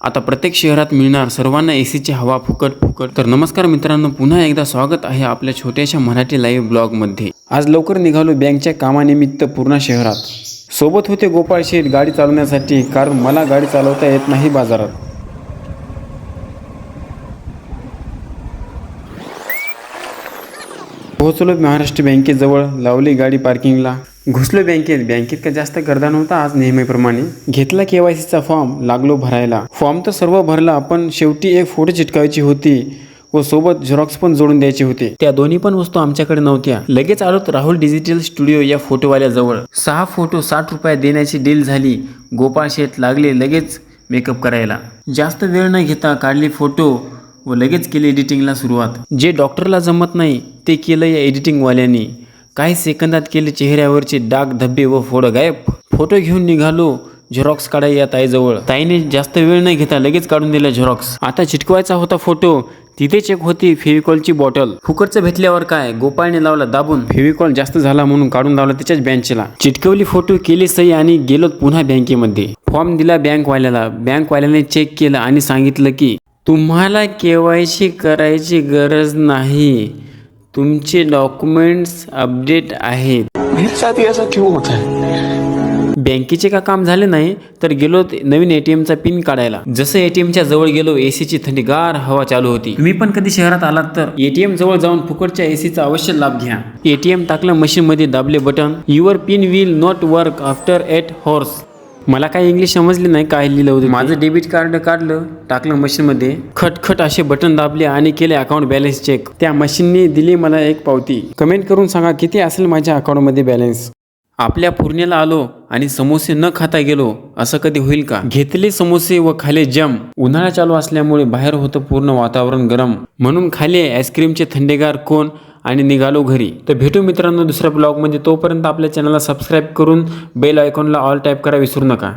आता प्रत्येक शहरात मिळणार सर्वांना एसीची हवा फुकट फुकट. तर नमस्कार मित्रांनो, पुन्हा एकदा स्वागत आहे आपल्या छोट्याशा मराठी लाईव्ह ब्लॉगमध्ये. आज लवकर निघालो बँकच्या कामानिमित्त पूर्ण शहरात. सोबत होते गोपाळ शेठ गाडी चालवण्यासाठी, कारण मला गाडी चालवता येत नाही बाजारात. पोहोचलो महाराष्ट्र बँकेजवळ, लावली गाडी पार्किंगला. घुसलो बँकेत का जास्त गर्दा नव्हता आज नेहमीप्रमाणे. घेतला KYCचा फॉर्म, लागलो भरायला. फॉर्म तर सर्व भरला, पण शेवटी एक फोटो चिटकावायची होती व सोबत झेरॉक्स पण जोडून द्यायचे होते. त्या दोन्ही पण वस्तू आमच्याकडे नव्हत्या. लगेच आलोत राहुल डिजिटल स्टुडिओ या फोटोवाल्याजवळ. 6 फोटो 60 रुपये देण्याची डील झाली. गोपाळ शेठ लागले लगेच मेकअप करायला. जास्त वेळ न घेता काढले फोटो व लगेच केली एडिटिंगला सुरुवात. जे डॉक्टरला जमत नाही ते केलं या एडिटिंगवाल्यांनी. काही सेकंदात केले चेहऱ्यावरचे डाग धब्बे व फोडं गायब. फोटो घेऊन निघालो झेरॉक्स काढाय या ताईजवळ. ताईने जास्त वेळ न घेता लगेच काढून दिला झेरॉक्स. आता चिटकवायचा होता फोटो. तिथेच एक होती फेविकॉलची बॉटल. फुकटचं भेटल्यावर काय, गोपाळने लावला दाबून. फेविकॉल जास्त झाला म्हणून काढून लावला त्याच्याच बेंचला. चिटकवली फोटो, केली सही आणि गेलो पुन्हा बँकेमध्ये. फॉर्म दिला बँकवाल्याला. बँकवाल्याने चेक केलं आणि सांगितलं की तुम्हाला KYC करायची गरज नाही, तुमचे डॉक्युमेंट्स अपडेट आहेत. मेरे साथ ऐसा क्यों होता है? बँकेचे का काम झाले नाही तर गेलो नवीन ATMचा पिन काढायला. जसं ATMच्या जवळ गेलो, एसीची थंडीगार हवा चालू होती. तुम्ही पण कधी शहरात आलात तर ATM जवळ जाऊन फुकटच्या एसीचा अवश्य लाभ घ्या. ATM टाकलं मशीनमध्ये, दाबले button. Your pin will not work after 8 hours. मला काही इंग्लिश समजले नाही काय लिहिलं होतं. माझं डेबिट कार्ड काढलं, टाकलं मशीनमध्ये. खटखट असे बटन दाबले आणि केले अकाउंट बॅलन्स चेक. त्या मशीनने दिली मला एक पावती. कमेंट करून सांगा किती असेल माझ्या अकाउंटमध्ये बॅलन्स. आपल्या पूर्णेला आलो आणि समोसे न खाता गेलो, असं कधी होईल का? घेतले समोसे व खाले जम. उन्हाळा चालू असल्यामुळे बाहेर होतं पूर्ण वातावरण गरम, म्हणून खाले आईस्क्रीमचे थंडेगार कोन आणि निघालो घरी. तर भेटू मित्रांनो दुसऱ्या ब्लॉगमध्ये. तोपर्यंत आपल्या चॅनलला सबस्क्राईब करून बेल आयकॉनला ऑल टाईप करा विसरू नका.